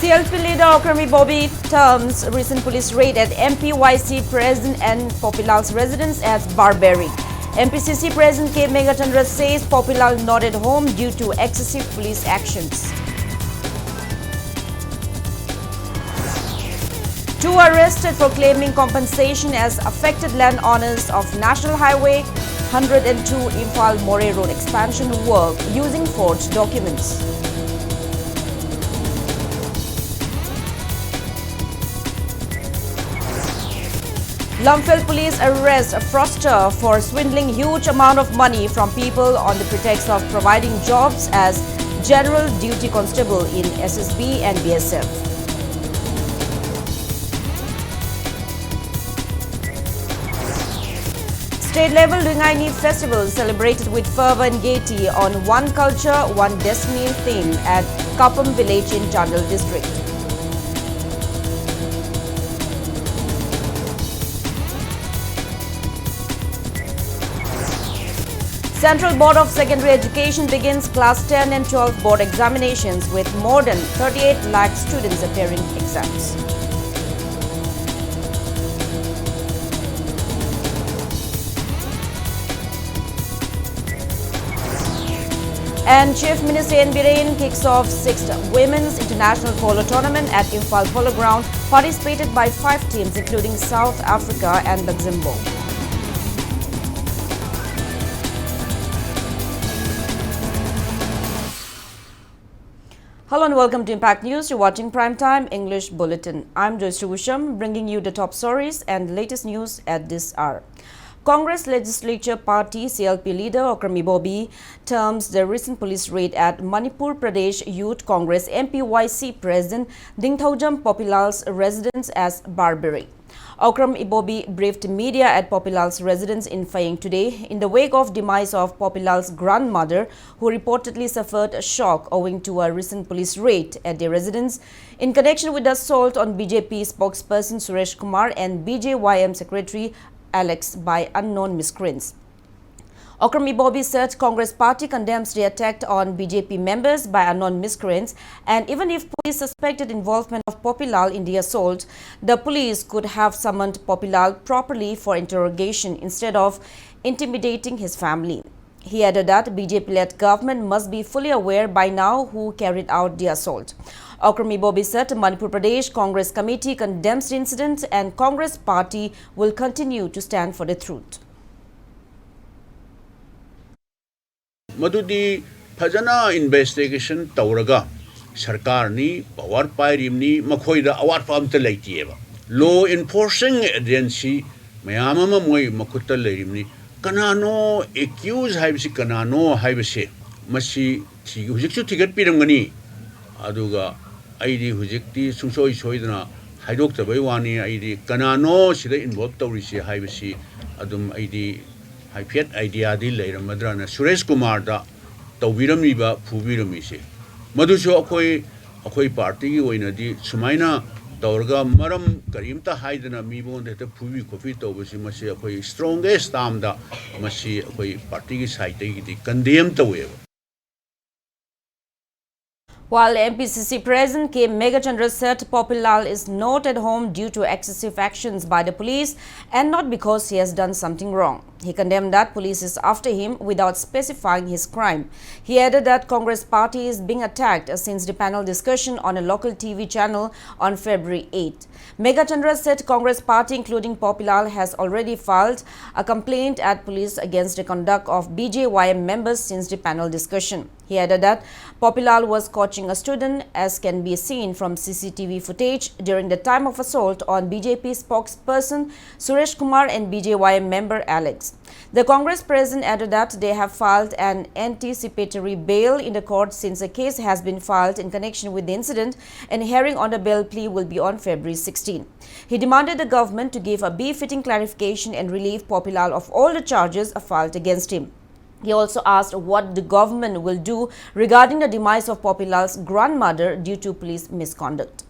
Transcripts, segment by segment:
CLP leader Okrami Bobby terms recent police raid at MPYC President and Popilal's residence as barbaric. MPCC President K. Megachandra says Popilal not at home due to excessive police actions. Two arrested for claiming compensation as affected landowners of National Highway 102 Imphal More Road expansion work using forged documents. Lumphel police arrest a fraudster for swindling huge amount of money from people on the pretext of providing jobs as General Duty Constable in SSB and BSF. State-level Ringaini Festival celebrated with fervor and gaiety on One Culture, One Destiny theme at Kapam village in Chandal district. Central Board of Secondary Education begins Class 10 and 12 board examinations with more than 38 lakh students appearing exams. And Chief Minister N. Biren kicks off 6th Women's International Polo Tournament at Imphal Polo Ground, participated by 5 teams including South Africa and Luxembourg. Hello and welcome to Impact News. You're watching Primetime English Bulletin. I'm JOYSHREE, bringing you the top stories and latest news at this hour. Congress Legislature Party CLP leader Okrami Bobby terms the recent police raid at Manipur Pradesh Youth Congress MPYC President Dingthaujam Popilal's residence as barbaric. Okrami Bobby briefed media at Popilal's residence in Faying today in the wake of demise of Popilal's grandmother, who reportedly suffered a shock owing to a recent police raid at their residence in connection with the assault on BJP spokesperson Suresh Kumar and BJYM Secretary Alex by unknown miscreants. Okrami Bobby said Congress party condemns the attack on BJP members by unknown miscreants, and even if police suspected involvement of Popilal in the assault, the police could have summoned Popilal properly for interrogation instead of intimidating his family. He added that BJP-led government must be fully aware by now who carried out the assault. Okrami Bobby said Manipur Pradesh Congress Committee condemns the incident and Congress party will continue to stand for the truth. Madudi Fajana investigation Tauraga Sarkar ni power pairim ni makhoida awat pam te laitieba law enforcing agency mayamama moi makuta leirim ni kanano accuse haibsi kanano haibse masi thi hujiksu ticket piramgani aduga aidi hujikti sungsoi soidana haidok tabai wani aidi kanano sida involved tawrisi haibsi adum aidi Hypet idea di later Madrana Suresh Kumar da Tawiramiba Pubiramisi. Madusho Akoi party when di Sumaina Dorga Maram Karimta Haidana Mibon that the Pubi Kofito was Masi strongest arm da Masi party side the condemned the wave. While MPCC President K. Megachandra said Popilal is not at home due to excessive actions by the police and not because he has done something wrong. He condemned that police is after him without specifying his crime. He added that Congress party is being attacked since the panel discussion on a local TV channel on February 8. Megachandra said Congress party including Popilal has already filed a complaint at police against the conduct of BJYM members since the panel discussion. He added that Popilal was coaching a student, as can be seen from CCTV footage during the time of assault on BJP spokesperson Suresh Kumar and BJYM member Alex. The Congress president added that they have filed an anticipatory bail in the court since a case has been filed in connection with the incident, and hearing on the bail plea will be on February 16. He demanded the government to give a befitting clarification and relieve Popilal of all the charges filed against him. He also asked what the government will do regarding the demise of Popilal's grandmother due to police misconduct.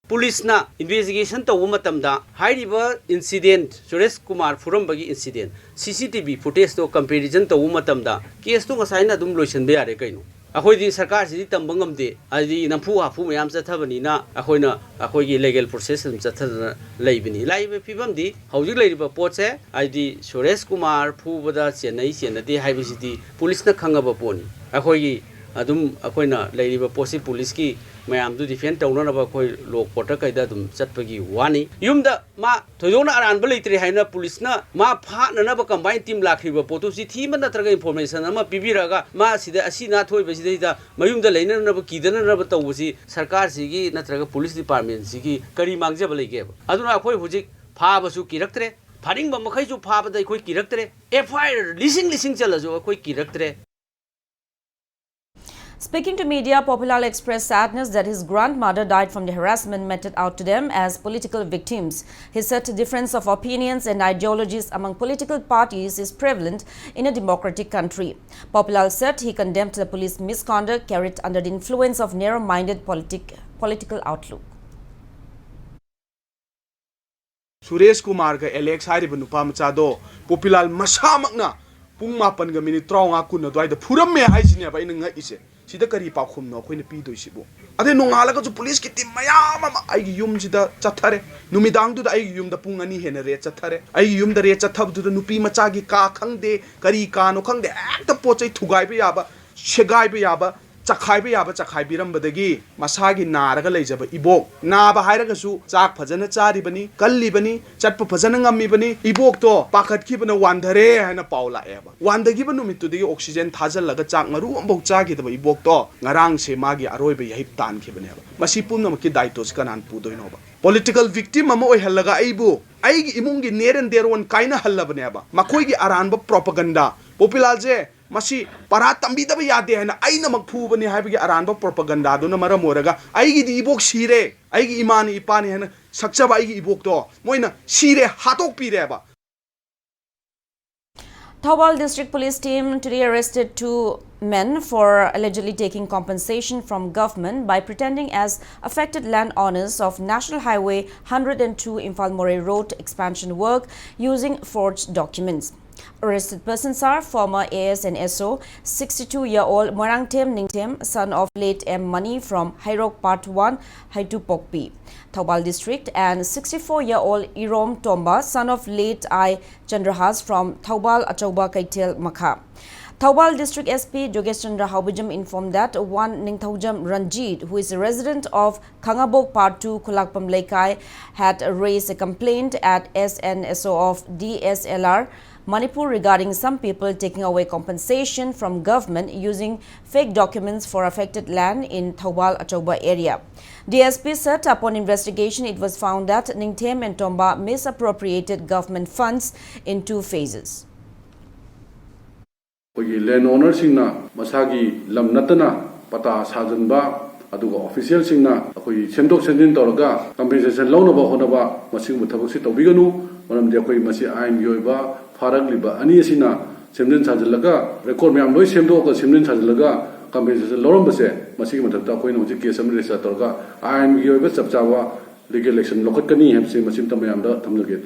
Police na investigation to matamda high river incident Suresh Kumar Furambagi incident CCTV footage to comparison to matamda case to ngasai na dum loisan be are kaino ꯑꯩꯈꯣꯏꯗꯤ ꯁꯔꯀꯥꯔꯁꯤꯗꯤ ꯇꯝꯕ ꯉꯝꯗꯦ ꯍꯥꯏꯗꯤ ꯅꯝꯐꯨ ꯍꯥꯐꯨ ꯃꯌꯥꯝ ꯆꯠꯊꯕꯅꯤꯅ ꯑꯩꯈꯣꯏꯒꯤ legal process ꯑꯗꯨꯝ ꯆꯠꯊꯗꯅ ꯂꯩꯕꯅꯤ ꯂꯥꯛꯏꯕ ꯐꯤꯕꯝꯗꯤ ꯍꯧꯖꯤꯛ ꯂꯩꯔꯤꯕ ꯄꯣꯠꯁꯦ ꯍꯥꯏꯗꯤ ꯁꯨꯔꯦꯁ ꯀꯨꯃꯥꯔ ꯐꯨꯕꯗ ꯆꯦꯟꯅꯗꯦ ꯍꯥꯏꯕꯁꯤꯗꯤ ꯄꯨꯂꯤꯁꯅ ꯈꯪꯉꯕ ꯄꯣꯠꯅꯤ ꯑꯩꯈꯣꯏꯒꯤ ꯑꯗꯨꯝ ꯑꯩꯈꯣꯏꯅ ꯂꯩꯔꯤꯕ ꯄꯣꯠꯁꯤ ꯄꯨꯂꯤꯁꯀꯤ ꯃꯌꯥꯝꯗꯨ ꯗꯤꯐꯦꯟ ꯇꯧꯅꯅꯕ ꯑꯩꯈꯣꯏ ꯂꯣ ꯀꯣꯔꯠꯇ ꯀꯩꯗ ꯑꯗꯨꯝ ꯆꯠꯄꯒꯤ ꯋꯥꯅꯤ ꯌꯨꯝꯗ ꯃꯥ ꯊꯣꯏꯗꯣꯛꯅ ꯑꯔꯥꯟꯕ ꯂꯩꯇ꯭ꯔꯦ ꯍꯥꯏꯅ ꯄꯨꯂꯤꯁꯅ ꯃꯥ ꯐꯥꯅꯅꯕ ꯀꯝꯕꯥꯏꯟ ꯇꯤꯝ ꯂꯥꯛꯈꯤꯕ ꯄꯣꯠꯇꯨ ꯊꯤꯕ ꯅꯠꯇ꯭ꯔꯒ ꯏꯟꯐꯣꯔꯃꯦꯁꯟ ꯑꯃ ꯄꯤꯕꯤꯔꯒ ꯃꯥ ꯁꯤꯗ ꯑꯁꯤ ꯊꯣꯛꯏꯕꯁꯤꯗꯩꯗ ꯃꯌꯨꯝꯗ ꯂꯩꯅꯅꯕ ꯀꯤꯗꯅꯅꯕ ꯇꯧꯕꯁꯤ ꯁꯔꯀꯥꯔꯁꯤꯒꯤ ꯅꯠꯇ꯭ꯔꯒ ꯄꯨꯂꯤꯁ ꯗꯤꯄꯥꯔꯠꯃꯦꯟꯁꯤꯒꯤ ꯀꯔꯤ ꯃꯥꯡꯖꯕ ꯂꯩꯒꯦꯕ ꯑꯗꯨꯅ ꯑꯩꯈꯣꯏ ꯍꯧꯖꯤꯛ ꯐꯥꯕꯁꯨ ꯀꯤꯔꯛꯇ꯭ꯔꯦ ꯐꯥꯅꯤꯡꯕ ꯃꯈꯩꯁꯨ ꯐꯥꯕꯗ ꯑꯩꯈꯣꯏ ꯀꯤꯔꯛꯇ꯭ꯔꯦ FIR ꯂꯤꯁꯤꯡ ꯆꯠꯂꯁꯨ ꯑꯩꯈꯣꯏ ꯀꯤꯔꯛꯇ꯭ꯔꯦ. Speaking to media, Popilal expressed sadness that his grandmother died from the harassment meted out to them as political victims. He said the difference of opinions and ideologies among political parties is prevalent in a democratic country. Popilal said he condemned the police misconduct carried under the influence of narrow-minded political outlook. Suresh Kumar ga Alex hariba nupa machado Popilal masamakna pung mapan ga minute 35 kun adwai da phuram me haisine ba ina nga ise sida kari pa khum no khoina pi doi sibo ade nongala ga ju police ki team mayam ma ai gi yum sida chathare numidang du da ai gi yum da pung ani hena re chathare ai gi yum da re chathab du da nupi macha gi ka khangde kari ka no khangde ekta pochai thugai ba yaba shegai ba yaba chakhai ba yaba chakhai biram badagi masagi naraga leijaba ibok naba hairaga su chak phajana chari bani kalli bani chatpa phajana ngammi bani ibok to pakhat ki bana wandhare haina paula eba wandagi banu mitu digi oxygen thajal laga chak maru ambok chagi daba ibok to ngarang se magi aroi ba yahip tan ki bane ba masi pumna ki daitos kanan pu doino ba political victim ama oi halaga aibu aigi imungi neren deron kaina halla bane ba makoi gi aran ba propaganda Popilal je masi para tambi da yade hai na aina makphu bani haibagi aranba propaganda do na mara moraga aigi di ibok sire aigi imani ipani hai na sakchaba aigi ibok to moina sire hatok pire ba. Thoubal District Police team today arrested 2 men for allegedly taking compensation from government by pretending as affected landowners of National Highway 102 Imphal Moray Road expansion work using forged documents. Arrested persons are former AS and SO, 62-year-old Morangtem Ningtem, son of late M. Money from Hairok Part 1, Haitu Pokpi, Thoubal District, and 64-year-old Irom Tomba, son of late I. Chandrahas from Thoubal Achauba Kaitel Makha. Thoubal District SP Jogesh Chandra Haubijam informed that one Ningthaujam Ranjit, who is a resident of Khangabok Part 2, Kulakpam Laikai, had raised a complaint at SNSO of DSLR Manipur regarding some people taking away compensation from government using fake documents for affected land in Thoubal Achauba area. DSP said upon investigation it was found that Ningthem and Tomba misappropriated government funds in 2 phases. Land owner singna masagi lam natana pata sajanba aduga official singna akoi sendok sendin toroga compensation lawnaba honaba masing muthabak si tobiganu manam de akoi masi aim yoiba farak liba ani asina semden sajalaga record myam loi semdo ka semden sajalaga compensation lawram base masigi mathakta akoi no case am register toroga aim yoiba chapchawa legal action lokat kani hemse masim tamayam da thamlage.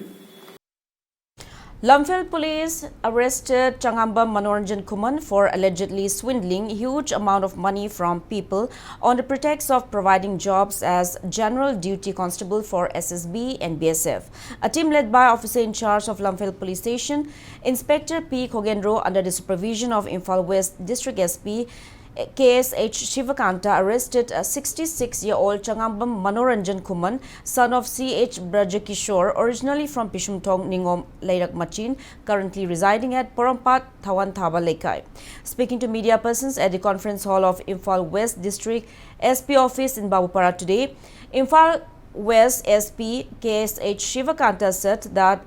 Lumphel police arrested Changamba Manoranjan Kuman for allegedly swindling huge amount of money from people on the pretext of providing jobs as General Duty Constable for SSB and BSF. A team led by officer in charge of Lumphel Police Station, Inspector P. Kogendro, under the supervision of Imphal West District SP KSH Shivakanta, arrested a 66-year-old Changambam Manoranjan Kuman, son of CH Brajakishore, originally from Pishumtong Ningom Lairak Machin, currently residing at Porampat, Tawan Thaba Lekai. Speaking to media persons at the conference hall of Imphal West District SP office in Babupara today, Imphal West SP KSH Shivakanta said that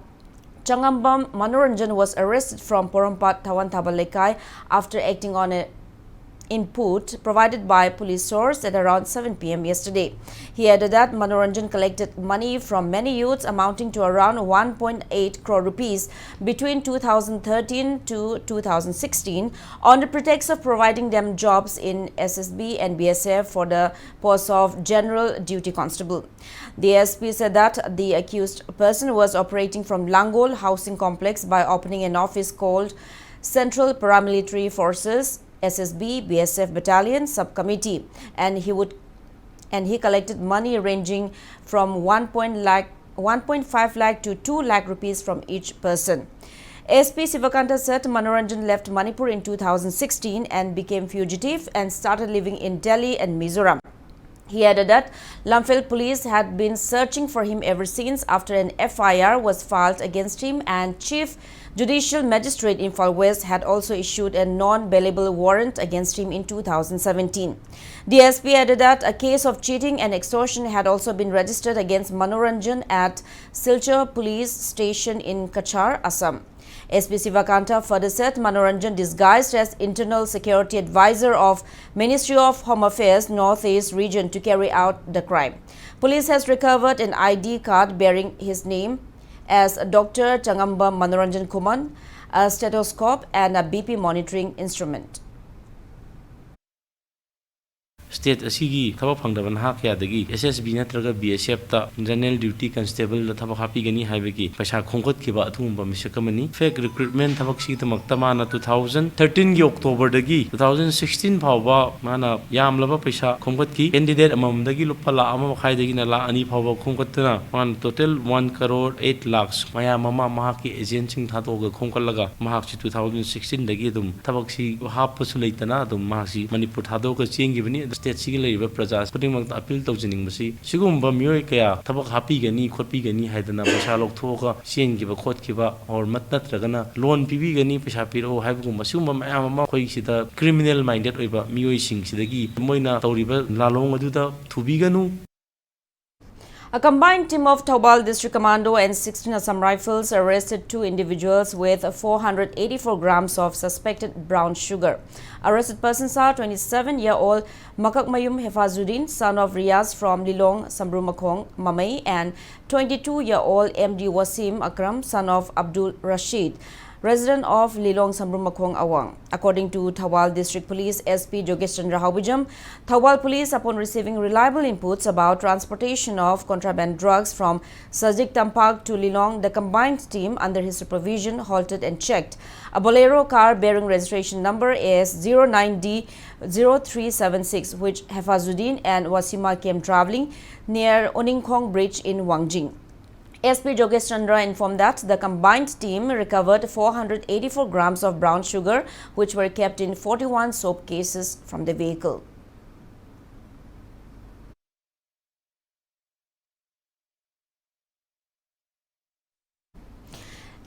Changambam Manoranjan was arrested from Porampat, Tawan Thaba Lekai after acting on a input provided by police source at around 7 p.m. yesterday. He added that Manoranjan collected money from many youths amounting to around 1.8 crore rupees between 2013 to 2016 on the pretext of providing them jobs in SSB and BSF for the post of General Duty Constable. The SP said that the accused person was operating from Langol Housing Complex by opening an office called Central Paramilitary Forces SSB BSF Battalion Subcommittee, and he collected money ranging from 1.5 lakh to 2 lakh rupees from each person. SP Sivakanta said Manoranjan left Manipur in 2016 and became fugitive and started living in Delhi and Mizoram. He added that Lamphel police had been searching for him ever since after an FIR was filed against him, and Chief Judicial Magistrate Imphal West had also issued a non-bailable warrant against him in 2017. The SP added that a case of cheating and extortion had also been registered against Manoranjan at Silchar Police Station in Kachar, Assam. SP Sivakanta further said Manoranjan, disguised as Internal Security Advisor of Ministry of Home Affairs Northeast Region, to carry out the crime. Police has recovered an ID card bearing his name as Dr. Changamba Manoranjan Kuman, a stethoscope and a BP monitoring instrument. State asigi thaba phangdaban ha kya dagi SSB natraga BSF ta general duty constable la thaba hapi gani haibegi paisa khongkot kiba athumba misakamani fake recruitment thabak si tamak tamana 2013 gi October dagi 2016 phawba mana yamlaba paisa khongkot ki candidate amam dagi lupa la ama khai dagi na la ani phawba khongkotna man total 1 crore 8 lakhs maya mama mahaki agent sing thatoga khongkolaga mahak 2016 dagi dum thabak si hap pasu leitana dum mahasi Manipur thadoga chengi bani state sigi leiba praja pudingmak appeal tawjining basi sigumba mioi kaya thabak hapi gani khotpi gani haidana paisa lok thoka chen giba khot kiba or mat natragana loan pibi gani paisa piro haibugum sigumba mayam ma khoi sida criminal minded oiba mioi sing sidagi moina tawriba lalong aduda thubi ganu. A combined team of Thoubal District Commando and 16 Assam Rifles arrested 2 individuals with 484 grams of suspected brown sugar. Arrested persons are 27-year-old Makak Mayum Hefazuddin, son of Riyaz from Lilong, Sambrumakhong, Mamai, and 22-year-old MD Wasim Akram, son of Abdul Rashid, resident of Lilong, Sambrumakhong, Awang. According to Thoubal District Police SP Jogesh Chandra Haubujam, Thoubal Police, upon receiving reliable inputs about transportation of contraband drugs from Sajik Tampak to Lilong, the combined team under his supervision halted and checked a Bolero car bearing registration number AS09D0376, which Hefazuddin and Wasima came traveling near Oningkhong Bridge in Wangjing. SP Jogesh Chandra informed that the combined team recovered 484 grams of brown sugar, which were kept in 41 soap cases from the vehicle.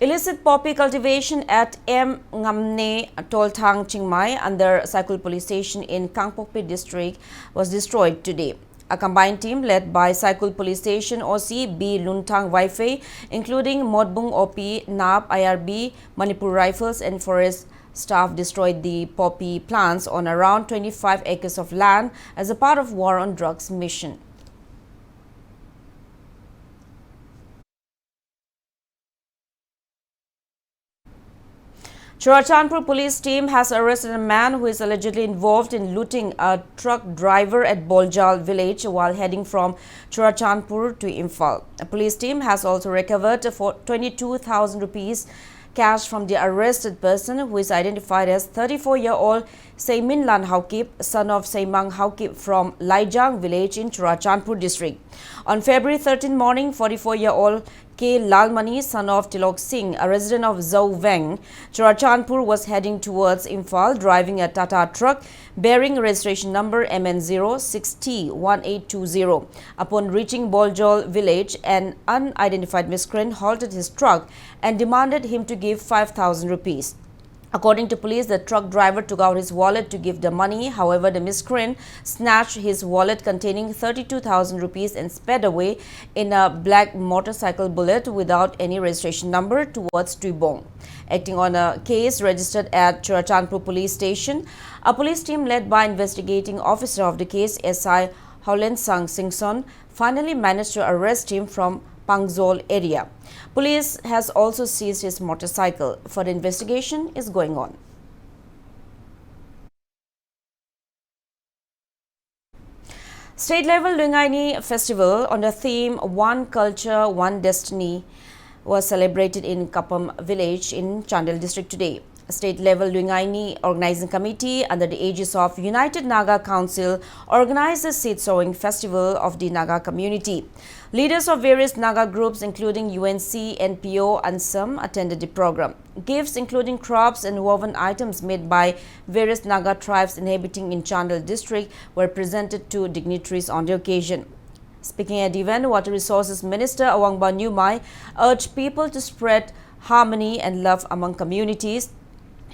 Illicit poppy cultivation at M. Ngamne Tolthang, Chingmai, under Saikul Police Station in Kangpokpi district, was destroyed today. A combined team led by Saikul Police Station OC B. Luntang Waifei, including Modbung OP, NAB, IRB, Manipur Rifles and forest staff, destroyed the poppy plants on around 25 acres of land as a part of war on drugs mission. Churachandpur police team has arrested a man who is allegedly involved in looting a truck driver at Boljal village while heading from Churachandpur to Imphal. A police team has also recovered 22,000 rupees cash from the arrested person, who is identified as 34-year-old Seimin Lan Haukip, son of Seimang Haukip from Laijang village in Churachandpur district. On February 13 morning, 44-year-old K. Lalmani, son of Tilok Singh, a resident of Zauveng, Churachandpur, was heading towards Imphal driving a Tata truck bearing registration number MN06T1820. Upon reaching Boljal village, an unidentified miscreant halted his truck and demanded him to give 5,000 rupees. According to police, the truck driver took out his wallet to give the money. However, the miscreant snatched his wallet containing 32,000 rupees and sped away in a black motorcycle Bullet without any registration number towards Tuibong. Acting on a case registered at Churachandpur police station, a police team led by investigating officer of the case SI Howlen Sang Singson finally managed to arrest him from Pangzol area. Police has also seized his motorcycle. Further investigation is going on. State level Lungaini festival on the theme One Culture, One Destiny was celebrated in Kapam village in Chandel district today. A state-level Luingaini Organizing Committee under the aegis of United Naga Council organized the seed sowing festival of the Naga community. Leaders of various Naga groups including UNC, NPO and SAM attended the program. Gifts including crops and woven items made by various Naga tribes inhabiting in Chandel district were presented to dignitaries on the occasion. Speaking at the event, Water Resources Minister Awangba Nyumai urged people to spread harmony and love among communities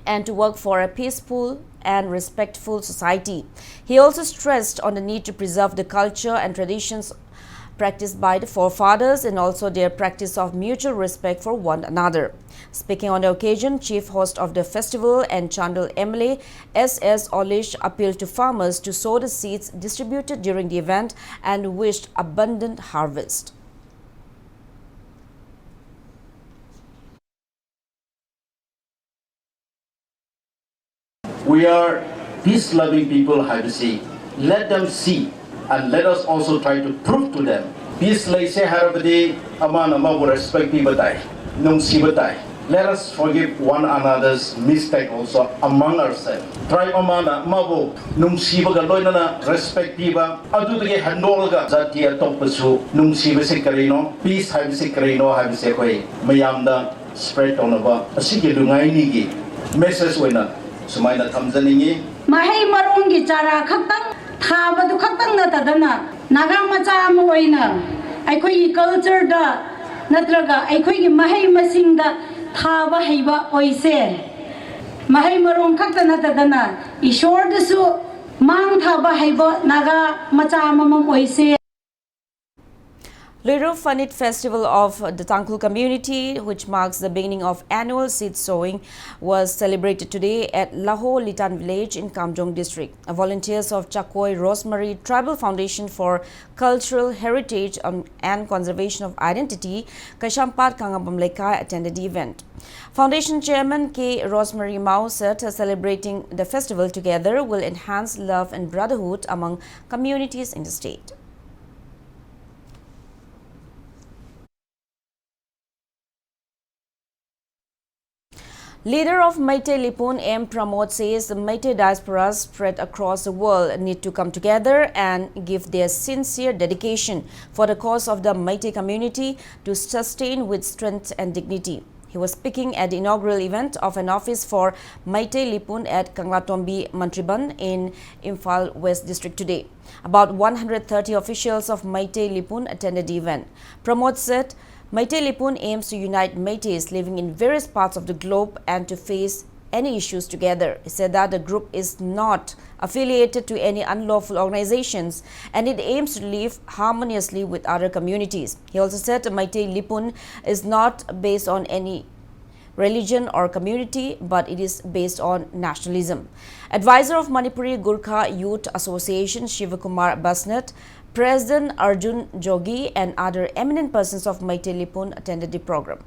and to work for a peaceful and respectful society. He also stressed on the need to preserve the culture and traditions practiced by the forefathers and also their practice of mutual respect for one another. Speaking on the occasion, Chief Host of the festival and Chandel MLA S.S. Olish appealed to farmers to sow the seeds distributed during the event and wished abundant harvest. We are peace-loving people, have to say. Let them see, and let us also try to prove to them. Peace lay say harabadi aman will respect people die, nung sibatai. Let us forgive one another's mistake also among ourselves. Try amana mabo nung sibaga loinana respect piba. Adu tege handolga zati atopasu nung siba se karino. Peace have se karino have se koi. Mayamda spread on aba. Asige lungai nigi message wena. Sumaina Tamzani Mahay marungi chara khatang thaba du khatang na tadana naga macha moina aikoi culture da natraga aikoi mahay masing da thaba heiba oise mahay marung khakta na tadana ishor da su mang thaba heiba naga macha mamam oise. Liru Fanit Festival of the Tangkhul community, which marks the beginning of annual seed sowing, was celebrated today at Laho Litan village in Kamjong district. Volunteers of Chakoi Rosemary Tribal Foundation for Cultural Heritage and Conservation of Identity, Kashampat Kangabam Lekai attended the event. Foundation Chairman K. Rosemary Mao said celebrating the festival together will enhance love and brotherhood among communities in the state. Leader of Meitei Lipun M. Pramod says the Meitei diaspora spread across the world need to come together and give their sincere dedication for the cause of the Meitei community to sustain with strength and dignity. He was speaking at the inaugural event of an office for Meitei Lipun at Kanglatombi Mantriban in Imphal West District today. About 130 officials of Meitei Lipun attended the event. Pramod said Meitei Lipun aims to unite Meiteis living in various parts of the globe and to face any issues together. He said that the group is not affiliated to any unlawful organizations and it aims to live harmoniously with other communities. He also said Meitei Lipun is not based on any religion or community, but it is based on nationalism. Advisor of Manipuri Gurkha Youth Association Shivakumar Basnet, President Arjun Jogi and other eminent persons of Meitei Lipun attended the program.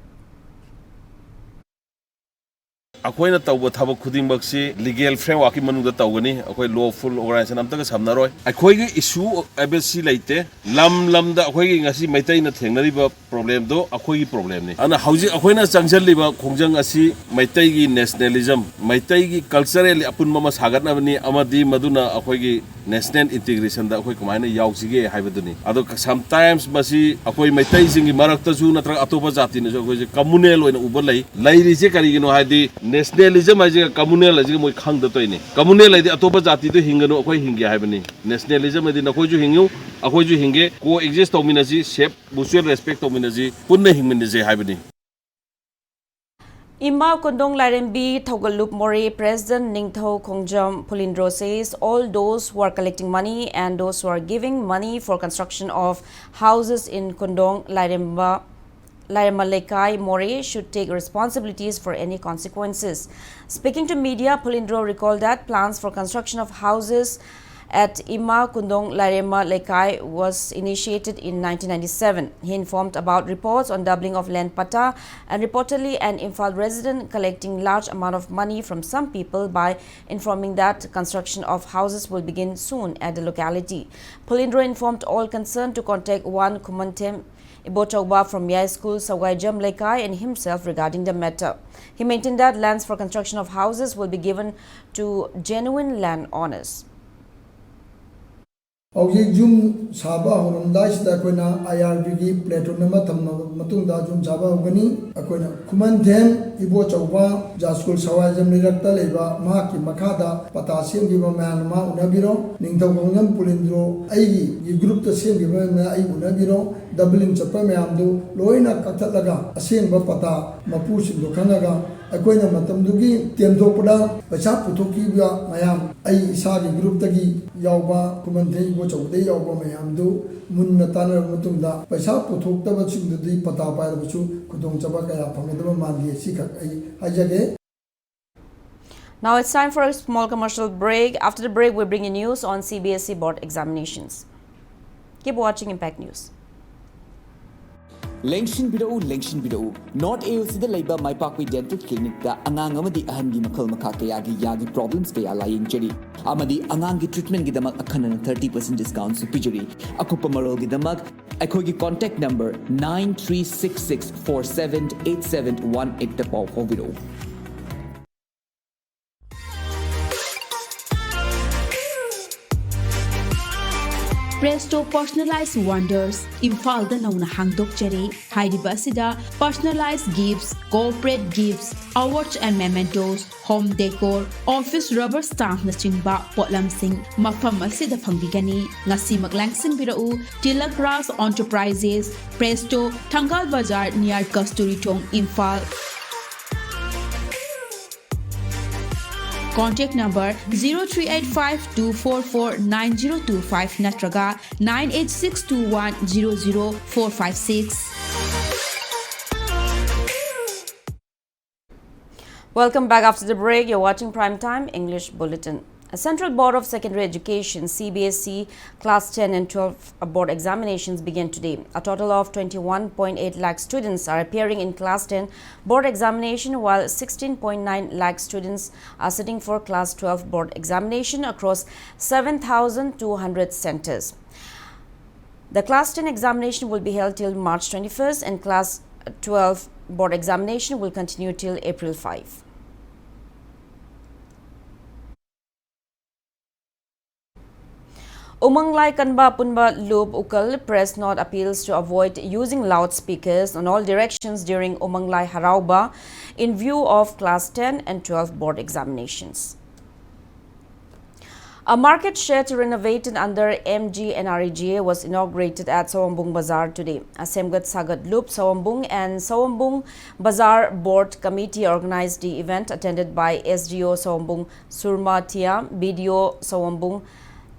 अखोइना तौब थबक खुदिंबक्सी legal framework की मनुंग तौगनी अखोइ lawful organisation अमतक समनरोय अखोइगी इशू एबेसी लेते लम लमदा अखोइगी ngasi मैतैना थेंगनरिबा प्रॉब्लम दो अखोइगी प्रॉब्लम ने अना हौजि अखोइना चंगजलिबा खोंजंग असि मैतैगी नेशनलिज्म मैतैगी कल्चरल अपुनमा मा सागतनबनी अमदि मदुना अखोइगी नेशनल इंटीग्रेशन दा अखोइ कमायना यावसिगे हाइबदुनी अदो समटाइम्स मसी अखोइ मैतैजिंगी मरक्तजु नत्र अतोपा जातिनजु अखोइ कम्युनल ओइना उबा लैरिजे करिगिनो हाइदि नेशनलिज्म है कम्युनल है मोई खांग दतोइने कम्युनल है अतोप जाति तो हिंगनो अखोइ हिंगे हाइबनी नेशनलिज्म है नखोइजु हिंगु अखोइजु हिंगे को एग्जिस्ट तौमिनजी सेफ म्यूचुअल रेस्पेक्ट तौमिनजी पुन्ने हिंगमिनजे हाइबनी Ima Kondong Lairembi Thogalup More President Ningthau Khongjam Pulindro says all those who are collecting money and those who are giving money for construction of houses in Kondong Lairema Lekai More should take responsibilities for any consequences. Speaking to media, Pulindro recalled that plans for construction of houses at Ima Kundong Lairema Lekai was initiated in 1997. He informed about reports on doubling of land pata and reportedly an Imphal resident collecting large amount of money from some people by informing that construction of houses will begin soon at the locality. Pulindro informed all concerned to contact one Kumantem Ibo Chauba from Yai School, Sawai Lekai, and himself regarding the matter. He maintained that lands for construction of houses will be given to genuine land owners. Hꯧji Jum Saba Honamdais da Kona IRB Platonama Matunda Jum Saba Ogani, Akona Kumantem, Ibo Chauba, Jaskul Sawajam Nirakta Leva, Maki Makada, Patasium Giva Manama Unabiro, Ningtongam Pulindro, Aigi, group the same Giva Unabiro, doubling Chapamayamdu, Loina Katalaga, Asian Bapata, Mapush Dokanaga. अकोइना मतमदुगी तेमदोपदा पैसा पुथोकीबा मयाम आई इसागी group तगी यावबा कुमनथे इबो चौदे यावबा मयामदु मुन्ना तानर मतुंगदा पैसा पुथोक्तबा सिंगदुदी पता पायरबसु खुदोंचबा कया फंगदबा मानदी सिखक आई हाइजगे. Now it's time for a small commercial break. After the break, we bring you news on CBSE board examinations. Keep watching Impact News. Lengshin Bidou, North AOC the Labour My Parkway Dental Clinic, the Angang Amadi Ahandi Makal Makakayagi Yagi problems they are lying jerry. Amadi Angangi treatment Gidamak Akanan 30% discount supijuri. Akupamaro Gidamak, Akogi contact number 9366478718 the Paw Hovido. Presto Personalized Wonders, Imphal da nauna hangdok jari, Haidiba sida, personalized gifts, corporate gifts, awards and mementos, home decor, office rubber stamp na chingba, potlam sing, mafam asida pangbigani, ngasi maglangsing birau, Tila Grass Enterprises, Presto, Tangal Bazaar near Kasturi Tong, Imphal. Contact number 0385-244-9025 Natraga 98621-00456. Welcome back after the break. You're watching Primetime English Bulletin. A Central Board of Secondary Education CBSE Class 10 and 12 board examinations began today. A total of 21.8 lakh students are appearing in Class 10 board examination, while 16.9 lakh students are sitting for Class 12 board examination across 7,200 centers. The Class 10 examination will be held till March 21st and Class 12 board examination will continue till April 5. Umanglai Kanba Punba Loop Ukal press note appeals to avoid using loudspeakers on all directions during Umanglai Harauba in view of Class 10 and 12 board examinations. A market shed renovated under MGNREGA was inaugurated at Sawambung Bazaar today. Asemgat Sagat Loop Sawambung and Sawambung Bazaar Board Committee organized the event, attended by SDO Sawambung Surmatia, BDO Sawambung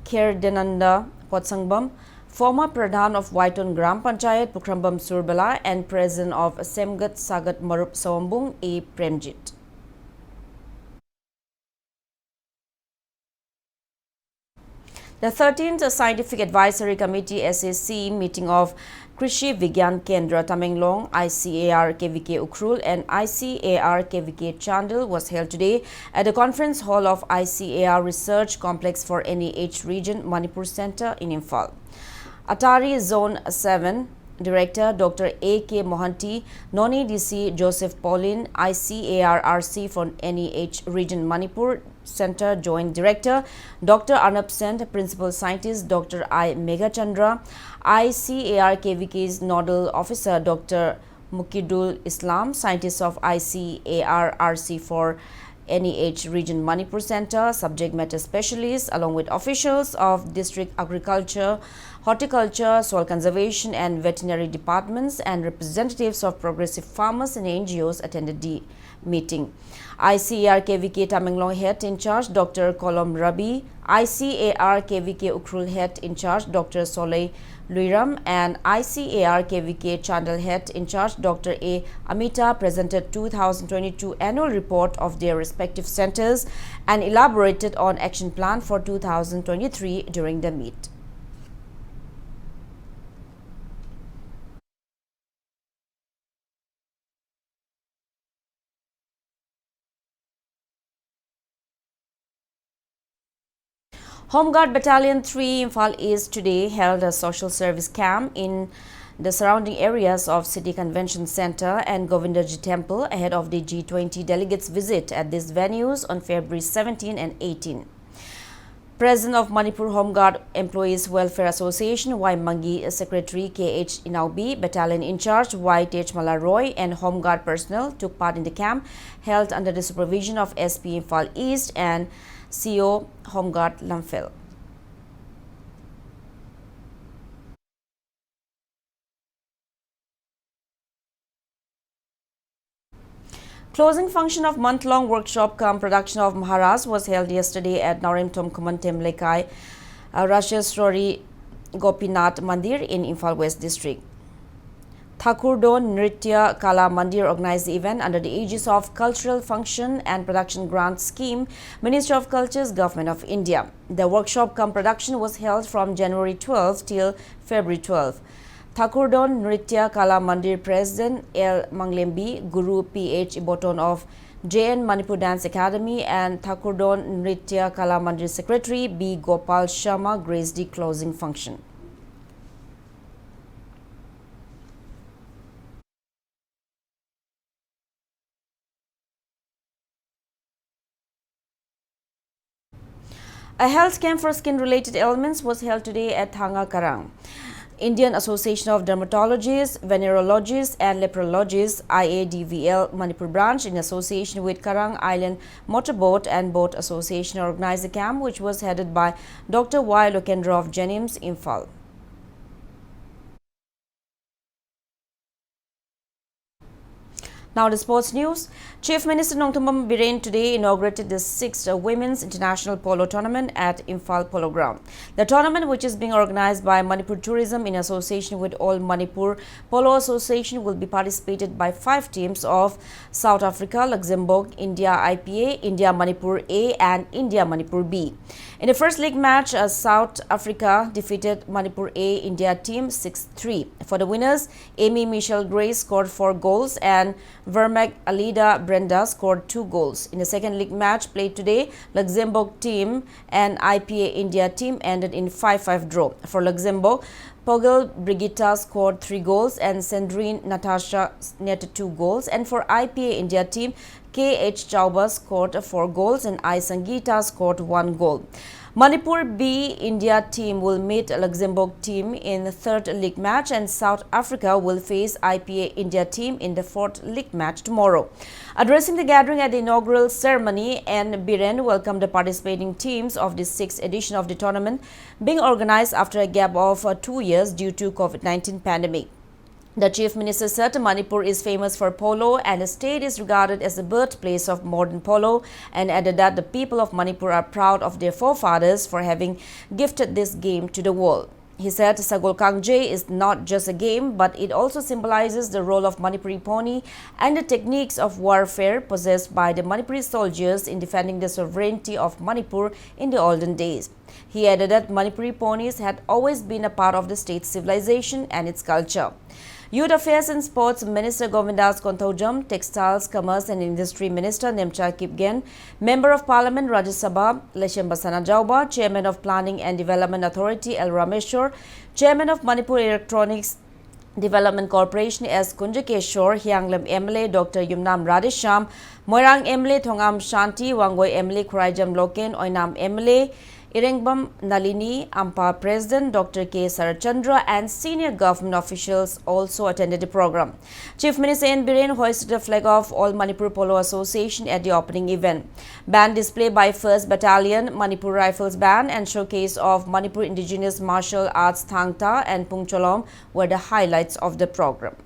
Kirdenanda Potsangbam, former Pradhan of Waiton Gram Panchayat Pukrambam Surbala, and President of Semgat Sagat Marup Sawambung A. Premjit. The 13th Scientific Advisory Committee SAC meeting of Krishi Vigyan Kendra Tamenglong, ICAR KVK Ukhrul and ICAR KVK Chandil was held today at the conference hall of ICAR Research Complex for NEH Region Manipur Center in Imphal. Atari Zone 7 Director Dr. A.K. Mohanty, Non-EDC Joseph Pauline, ICAR RC for NEH Region Manipur Center Joint Director Dr. Arnab Sen, Principal Scientist Dr. I. Meghachandra, ICAR KVK's Nodal Officer Dr. Mukidul Islam, Scientist of ICAR RC for NEH Region Manipur Center, subject matter specialists, along with officials of District Agriculture, Horticulture, Soil Conservation and Veterinary Departments and representatives of progressive farmers and NGOs attended the meeting. ICAR KVK Tamenglong Head in charge Dr. Kolom Rabi, ICAR KVK Ukhrul Head in charge Dr. Soleh Luiram and ICAR KVK Chandal Head in charge Dr. A. Amita presented 2022 annual report of their respective centers and elaborated on action plan for 2023 during the meet. Home Guard Battalion 3 Imphal East today held a social service camp in the surrounding areas of City Convention Center and Govindaji Temple ahead of the G20 delegates' visit at these venues on February 17 and 18. President of Manipur Home Guard Employees Welfare Association Y Mangi Secretary KH Inaubi, Battalion in charge Y Tejmala Roy and Home Guard personnel took part in the camp held under the supervision of SP Imphal East and CO Home Guard Lamphel. Closing function of month-long workshop cum production of Maharaj was held yesterday at Narimthom Kumantem Lekai, Rasheshwari Gopinath Mandir in Imphal West District. Thakurdon Nritya Kala Mandir organized the event under the aegis of Cultural Function and Production Grant Scheme, Ministry of Culture's Government of India. The workshop cum production was held from January 12 till February 12. Thakurdon Nritya Kala Mandir President L. Manglembi, Guru P.H. Iboton of JN Manipur Dance Academy and Thakurdon Nritya Kala Mandir Secretary B. Gopal Sharma graced the closing function. A health camp for skin-related ailments was held today at Thanga Karang. Indian Association of Dermatologists, Venerologists and Leprologists IADVL Manipur branch in association with Karang Island Motorboat and Boat Association organized the camp, which was headed by Dr. Y. Lokendra of Jenims, Imphal. Now the sports news. Chief Minister Nongthombam Biren today inaugurated the 6th Women's International Polo Tournament at Imphal Polo Ground. The tournament, which is being organized by Manipur Tourism in association with All Manipur Polo Association, will be participated by 5 teams of South Africa, Luxembourg, India IPA, India Manipur A and India Manipur B. In the first league match, South Africa defeated Manipur A India team 6-3. For the winners, Amy Michelle Gray scored 4 goals and Vermeg Alida Brenda scored 2 goals. In the second league match played today, Luxembourg team and IPA India team ended in 5-5 draw. For Luxembourg, Pogel Brigitta scored 3 goals and Sandrine Natasha netted 2 goals. And for IPA India team, KH Chauba scored 4 goals and I Sangeeta scored 1 goal. Manipur B India team will meet Luxembourg team in the 3rd league match and South Africa will face IPA India team in the 4th league match tomorrow. Addressing the gathering at the inaugural ceremony, N. Biren welcomed the participating teams of the 6th edition of the tournament, being organized after a gap of 2 years due to COVID-19 pandemic. The Chief Minister said Manipur is famous for polo and the state is regarded as the birthplace of modern polo, and added that the people of Manipur are proud of their forefathers for having gifted this game to the world. He said Sagol Kangje is not just a game, but it also symbolizes the role of Manipuri pony and the techniques of warfare possessed by the Manipuri soldiers in defending the sovereignty of Manipur in the olden days. He added that Manipuri ponies had always been a part of the state's civilization and its culture. Youth Affairs and Sports Minister Govindas Kontaujam, Textiles, Commerce and Industry Minister Nemcha Kipgen, Member of Parliament Rajya Sabha Leshem Basana Jauba, Chairman of Planning and Development Authority L. Rameshwar, Chairman of Manipur Electronics Development Corporation S. Kunjakeshwar, Hyanglam MLA Dr. Yumnam Radisham, Moirang MLA Thongam Shanti, Wangoi MLA Khuraijam Loken, Oinam MLA Irengbam Nalini, AMPA President Dr. K. Sarachandra and senior government officials also attended the program. Chief Minister N. Biren hoisted the flag of All Manipur Polo Association at the opening event. Band display by 1st Battalion, Manipur Rifles Band and showcase of Manipur Indigenous Martial Arts Thangta and Pungcholom were the highlights of the program.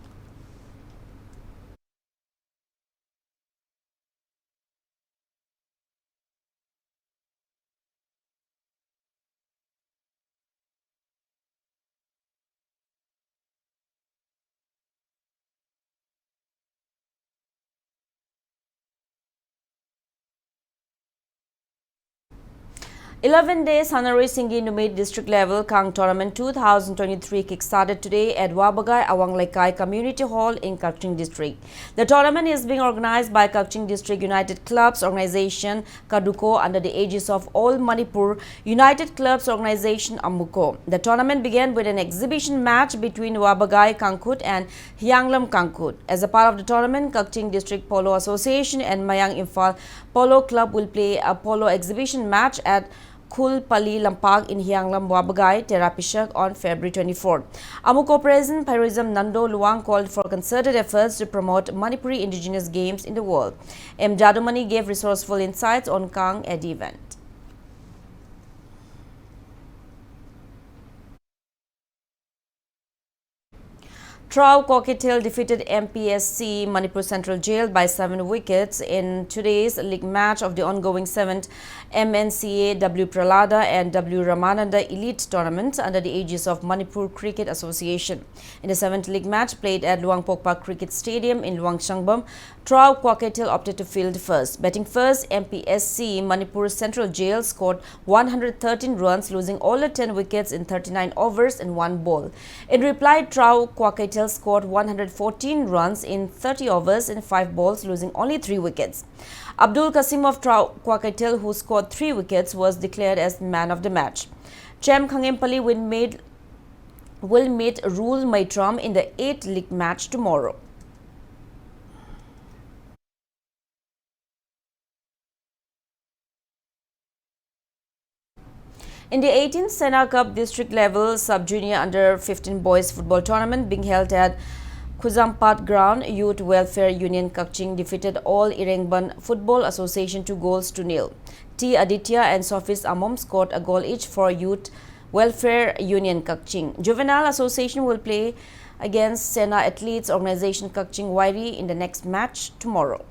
11-day Sanaroi Singhi Numit District Level Kang Tournament 2023 kick-started today at Wabagai Awanglekai Community Hall in Kaching District. The tournament is being organized by Kaching District United Clubs Organization Kaduko under the aegis of All Manipur United Clubs Organization Amuko. The tournament began with an exhibition match between Wabagai Kangkut and Hyanglam Kangkut. As a part of the tournament, Kaching District Polo Association and Mayang Imphal Polo Club will play a polo exhibition match at Khul Pali Lampag in Hyanglam Wabagai, Terapishak on February 24. Amuko President Pairism Nando Luang called for concerted efforts to promote Manipuri indigenous games in the world. M. Jadumani gave resourceful insights on Kang at the event. Trau Cocktail defeated MPSC Manipur Central Jail by 7 wickets in today's league match of the ongoing 7th MNCA W Pralada and W Ramananda Elite Tournament under the aegis of Manipur Cricket Association. In the 7th league match played at Luang Pokpa Cricket Stadium in Luang Changbam, Trau Cocktail opted to field first. Batting first, MPSC Manipur Central Jail scored 113 runs, losing all the 10 wickets in 39 overs and 1 ball. In reply, Trau Cocktail scored 114 runs in 30 overs and 5 balls, losing only 3 wickets. Abdul Kasim of Trau Cocktail, who scored 3 wickets, was declared as man of the match. Chem Khangempally will meet Rule Maitram in the 8th league match tomorrow. In the 18th Sena Cup District Level Sub-Junior Under-15 Boys Football Tournament being held at Khuzampat Ground, Youth Welfare Union Kaching defeated All Irengban Football Association 2-0. T. Aditya and Sofis Amom scored a goal each for Youth Welfare Union Kaching. Juvenile Association will play against Sena Athletes Organization Kaching Wairi in the next match tomorrow.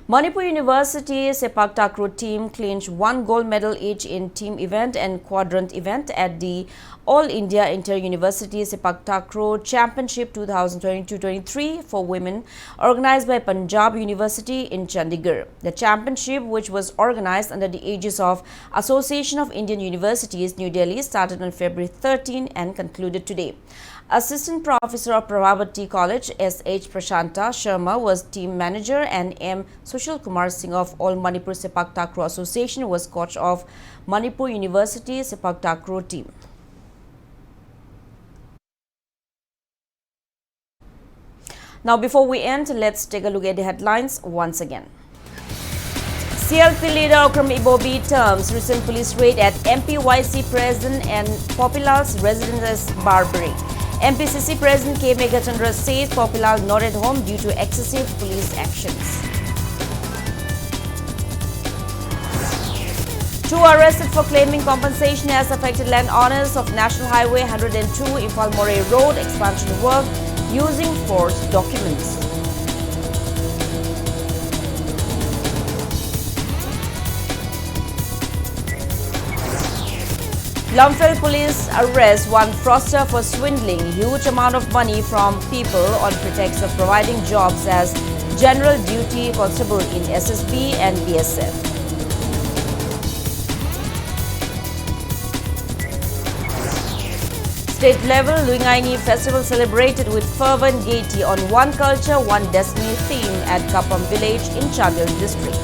Manipur University Sepak Takraw team clinched 1 gold medal each in team event and quadrant event at the All India Inter-University Sepak Takraw Championship 2022-23 for women organized by Punjab University in Chandigarh. The championship, which was organized under the aegis of Association of Indian Universities, New Delhi, started on February 13 and concluded today. Assistant Professor of Pravabati College S.H. Prashanta Sharma was team manager and M. Sushil Kumar Singh of All Manipur Sepak Takraw Association was coach of Manipur University Sepak Takraw team. Now, before we end, let's take a look at the headlines once again. CLP leader Okram Ibobi terms recent police raid at MPYC President and Popilal's residence as Barbary. MPCC President K. Megachandra says Popilal not at home due to excessive police actions. 2 arrested for claiming compensation as affected land owners of National Highway 102 Imphal Moray Road expansion work using forged documents. Lumphel police arrest one fraudster for swindling huge amount of money from people on pretext of providing jobs as general duty constable in SSB and BSF. State level Luingaini festival celebrated with fervor and gaiety on One Culture, One Destiny theme at Kapam village in Chandel district.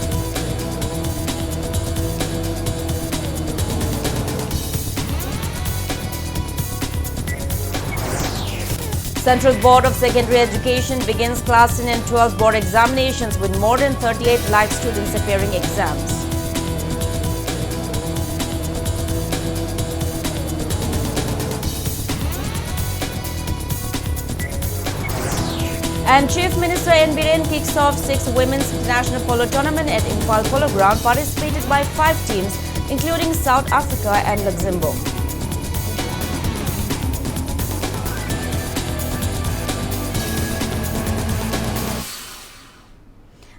Central Board of Secondary Education begins Class 10 and 12 board examinations with more than 38 lakh students appearing exams. And Chief Minister N. Biren kicks off 6th Women's International Polo Tournament at Imphal Polo Ground, participated by 5 teams, including South Africa and Luxembourg.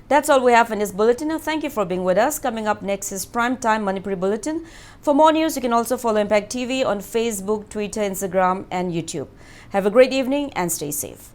That's all we have in this bulletin. Thank you for being with us. Coming up next is Primetime Manipuri Bulletin. For more news, you can also follow Impact TV on Facebook, Twitter, Instagram, and YouTube. Have a great evening and stay safe.